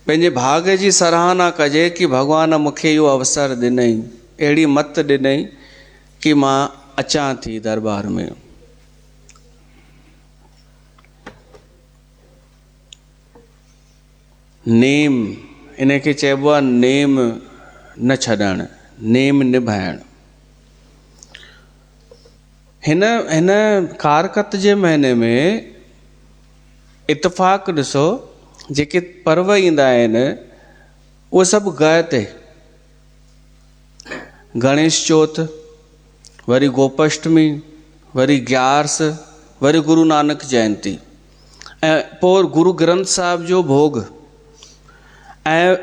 पंहिंजे भाग जी सराहना कजे कि भॻवान मूंखे इहो अवसर ॾिनई, अहिड़ी मत ॾिनई कि मां अचां थी दरबार में। नेम, इनखे चइबो आहे नेम न छॾणु, नेम निभाइणु। हिन कारकत जे महीने में इतफ़ाक़ ॾिसो, जेके पर्व ईंदा आहिनि उहे सभु गए ते। गणेश चौथ, वरी गोपाष्टमी, वरी ग्यारस, वरी गुरु नानक जयंती, ऐं पोइ गुरु ग्रंथ साहिब जो भोग। ऐं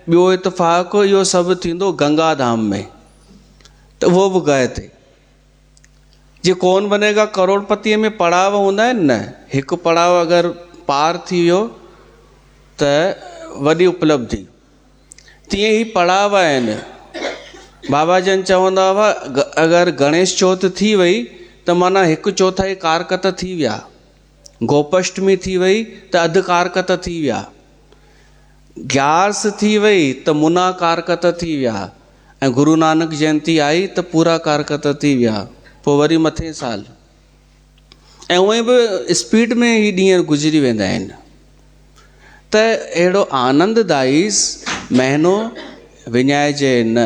ॿियो इतफ़ाक़ इहो सभु थींदो गंगा धाम में, त उहो बि गए ते। जे कौन बनेगा करोड़पतीअ में पड़ाव हूंदा आहिनि न, हिकु पड़ाव अगरि पार थी वियो त वॾी उपलब्धि। तीअं ई पड़ाव आहिनि। बाबा जन चवंदा हुआ अगरि गणेश चौथ थी वई त माना 1/4 कारकत थी विया, गोपाष्टमी थी वई त अधु कारकत थी विया, ग्यारस थी वई त मुना कारकत थी विया, ऐं गुरु नानक जयंती आई त पूरा कारकत थी विया। पोइ वरी मथे साल, ऐं उहे बि स्पीड में ई ॾींहं गुज़री वेंदा आहिनि। त अहिड़ो आनंददायी महीनो विञाइजे न।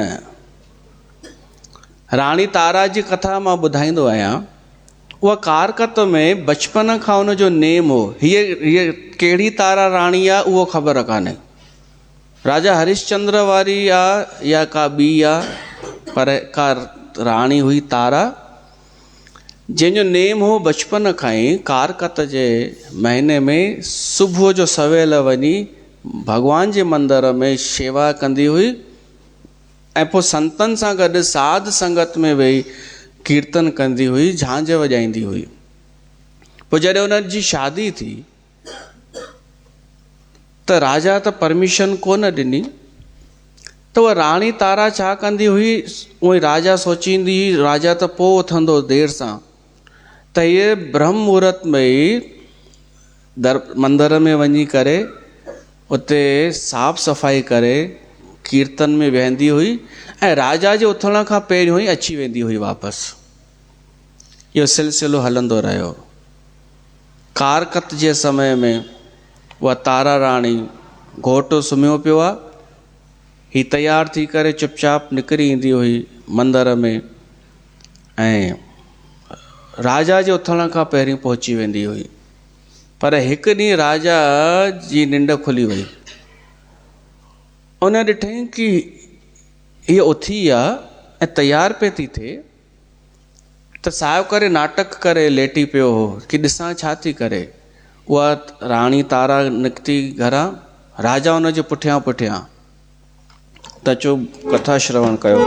राणी तारा जी कथा मां ॿुधाईंदो आहियां। उहा कारकत में बचपन खां उनजो नेम हो। हीअ कहिड़ी तारा राणी आहे उहो ख़बर कान्हे, राजा हरिश्चंद्र वारी आहे या का ॿी आहे, पर का राणी हुई तारा, जंहिंजो नेम हो बचपन खां ई कारकत जे महीने में सुबुह जो सवेल वञी भॻवान जे मंदर में शेवा कंदी हुई, ऐं पोइ संतनि सां गॾु साध संगत में वेही कीर्तन कंदी हुई, झांझ वॼाईंदी हुई। पोइ जॾहिं उन्हनि जी शादी थी त राजा त परमिशन कोन ॾिनी, त उहा राणी तारा छा कंदी हुई, उहे राजा सोचींदी हुई राजा त पोइ उथंदो देरि सां, त इहे ब्रह्म मुहूर्त में ई मंदर में वञी करे उते साफ़ सफ़ाई करे कीर्तन में वेहंदी हुई, ऐं राजा जे उथण खां पहिरियों ई अची वेंदी हुई वापसि। इहो सिलसिलो हलंदो रहियो। कारकत जे समय में उहा तारा राणी, घोटु सुम्हियो पियो आहे, ही तयार थी करे चुपचाप निकिरी ईंदी हुई मंदर में, ऐं राजा जे उथण खां पहिरीं पहुची वेंदी हुई। पर हिकु ॾींहुं राजा जी निंड खुली वई। उन ॾिठईं कि हीअ उथी आहे ऐं तयार पई थी थिए, त सायो करे नाटक करे लेटी पियो हो कि ॾिसां छा थी करे। उहा राणी तारा निकिती घरां, राजा उन जे पुठियां पुठियां। त अचो कथा श्रवण कयो।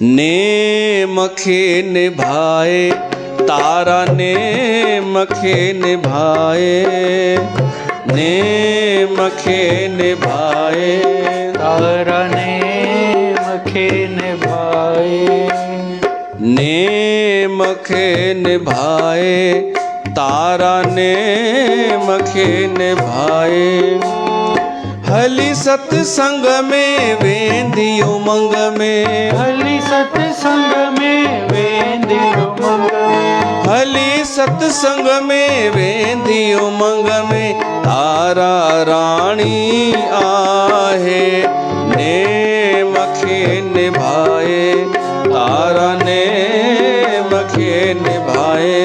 नेम खे निभाए तारा, नेम खे निभाए, नेम खे निभाए तारा, नेम खे निभाए, नेम खे निभाए तारा, नेम खे निभाए। हली सत्संग में वेंदी उमंग में, हली सत्संग में वेंदी उमंग में, हली सत्संग में वेंदी उमंग में, तारा राणी आहे नेम खे निभाए, तारा नेम खे निभाए।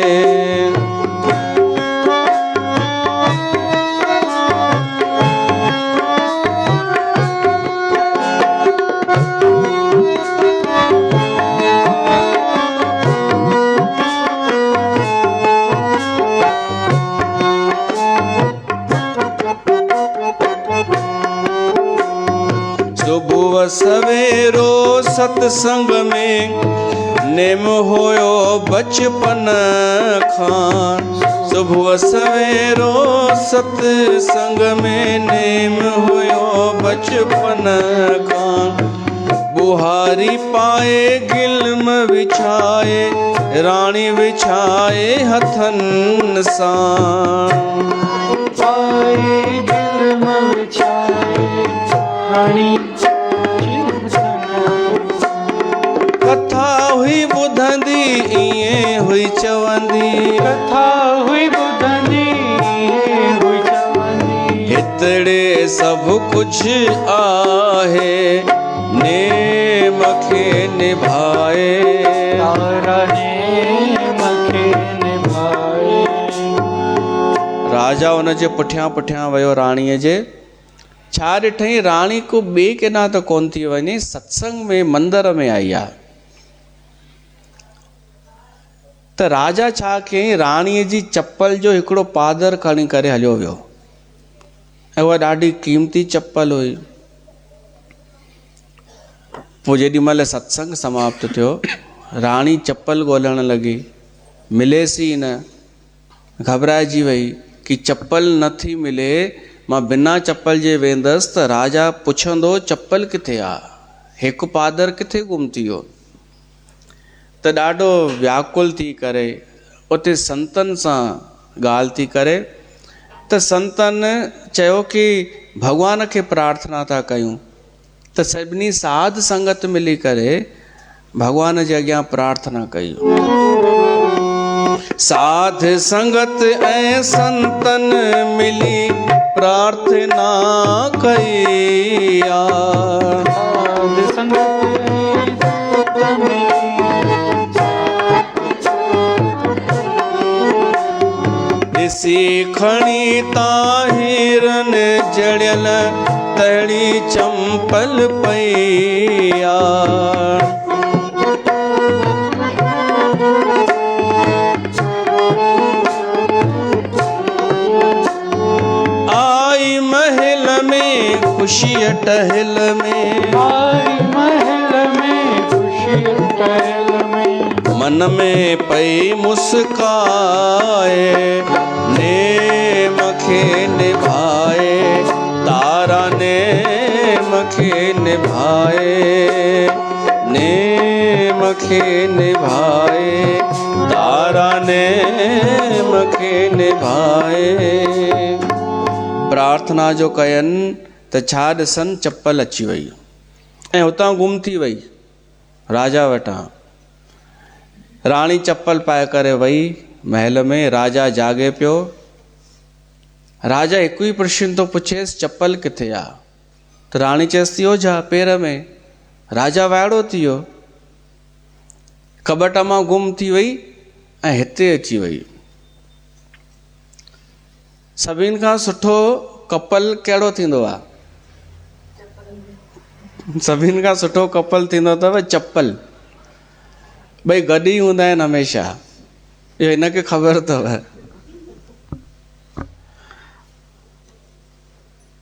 सुबुह सवेरो सत्संग में नेम होयो बचपन खां, सुबुह सवेरो सत्संग में नेम होयो बचपन खां। बुहारी पाए गिल्म विछाए, राणी विछाए हथन सां, पाए राणी कथा हुई ॿुधंदी ईअं हुई चवंदी कथा हुई ॿुधंदी हुई चवंदी हितड़े सभु कुझु आहे नेम खे निभाए तारा नेम खे निभाए। राजा हुनजे पुठियां पुठियां वियो राणीअ जे। छा ॾिठई राणी को ॿिए केॾांहुं त कोन थी वञे, सत्संग में मंदर में आई आहे। त राजा छा कयईं, राणीअ जी चप्पल जो हिकिड़ो पादर खणी करे हलियो वियो ऐं उहा ॾाढी क़ीमती चप्पल हुई। पोइ जेॾी महिल सत्संग समाप्त थियो, राणी चप्पल ॻोल्हण लॻी, मिलेसि ई न। घबराइजी वई कि चप्पल नथी मिले, मां बिना चप्पल जे वेंदसि त राजा पुछंदो चप्पल किथे आहे, हिकु पादर किथे गुम थी वियो। त ॾाढो व्याकुल थी करे उते संतनि सां ॻाल्हि थी करे, त संतनि चयो कि भॻवान खे प्रार्थना था कयूं। त सभिनी साध संगत मिली करे भॻवान जे अॻियां प्रार्थना कई। साध संगत ऐं संतनि मिली प्रार्थना कई आ। साध संगत ॾिसी खणी ताहिरन जड़ियल तड़ी चंपल पई आ। आई महल में खुशी टहल में, आई महल में खुशी टहल में मन में पई मुस्काए नेम खे निभाए तारा नेम खे निभाए नेम खे निभाए तारा नेम खे निभाए। प्रार्थना जो कयनि त छा ॾिसनि चप्पल अची वई ऐं हुतां गुम थी वई राजा वटां। राणी चप्पल पाए करे वई महल में, राजा जागे पियो। राजा हिकु ई प्रश्न थो पुछेसि चप्पल किथे आहे? त राणी चएसि थी ओझा पेर में। राजा वाइड़ो थी वियो, कॿट मां गुम थी वई ऐं हिते अची वई। सभिनि खां सुठो कपल कहिड़ो थींदो आहे? सभिनि खां सुठो कपल थींदो अथव चप्पल। ॿई गॾु ई हूंदा आहिनि हमेशह, इहो हिनखे ख़बर अथव।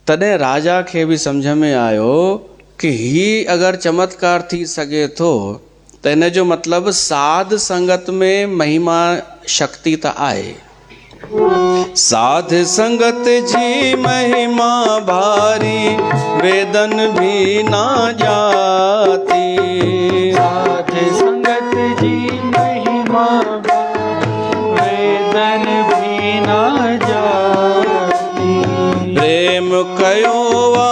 तॾहिं राजा खे बि सम्झ में आयो कि हीउ अगरि चमत्कार थी सघे थो त हिन जो मतिलबु साध संगत में महिमा शक्ति त आहे। साध संगत जी महिमा भारी वेदन भी ना जाती। साध संगत जी महिमा वेदन भी ना जाती। प्रेम कयो वा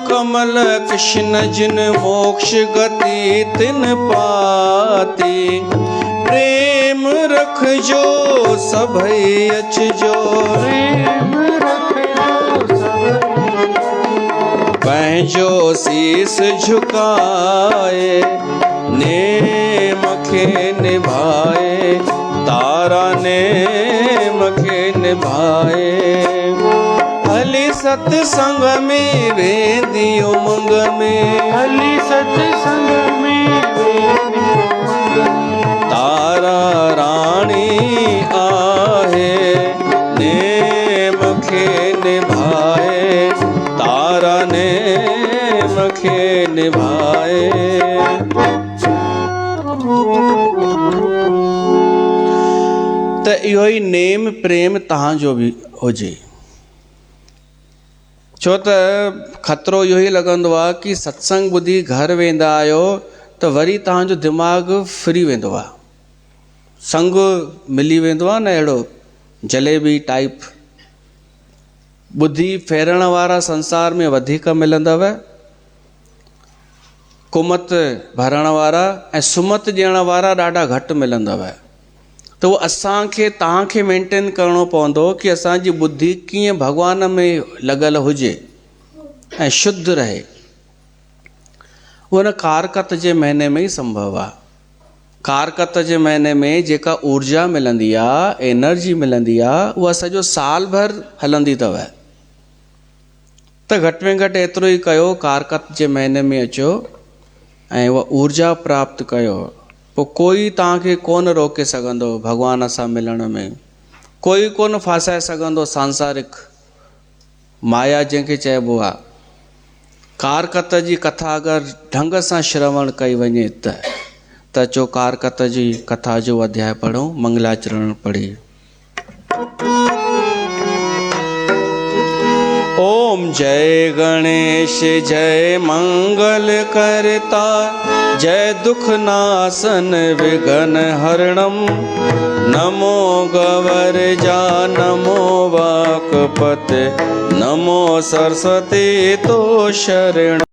कमल कृष्ण जिन मोक्ष गति तिन पाती। प्रेम रखजो सभई अचजो प्रेम रखजो सभई पंहिंजो शीस झुकाए नेम खे निभाए तारा नेम खे निभाए। हली सत्संग में वेंदी उमंग में, हली सत्संग में वेंदी उमंग में तारा राणी आहे नेम खे निभाए तारा नेम खे निभाए। त इहो ई नेम प्रेम तव्हांजो बि हुजे। छो त ख़तरो इहो ई लॻंदो आहे कि सत्संग ॿुधी घर वेंदा आहियो त वरी तव्हांजो दिमाग़ फ्री वेंदो आहे, संग मिली वेंदो आहे न अहिड़ो जलेबी टाइप। ॿुधी फेरण वारा संसार में वधीक मिलंदव कुमत भरण वारा ऐं सुमत ॾियण वारा ॾाढा घटि मिलंदव। त उहो असांखे तव्हांखे मेंटेन करिणो पवंदो कि असांजी बुद्धि कीअं भॻवान में लॻल हुजे ऐं शुद्ध रहे। उन कारकत जे महीने में ई संभव आहे। कारकत जे महीने में जेका ऊर्जा मिलंदी आहे, एनर्जी मिलंदी आहे, उहा सॼो साल भर हलंदी अथव। त घटि में घटि एतिरो ई कयो, कारकत जे महीने में अचो ऐं उहा ऊर्जा प्राप्त कयो। पोइ कोई तव्हांखे कोन रोके सघंदो भॻवान सां मिलण में। कोई कोन फासाए सघंदो सांसारिक माया जंहिंखे चइबो आहे। कारकत जी कथा अगरि ढंग सां श्रवण कई वञे त अचो कारकत जी कथा जो अध्याय पढ़ूं, मंगलाचरण पढ़ी। ओम जय गणेश जय मंगल करता, जय दुख नासन विघ्न हरणम, नमो गवर्जा नमो वाक्पते, नमो सरस्वती तो शरण।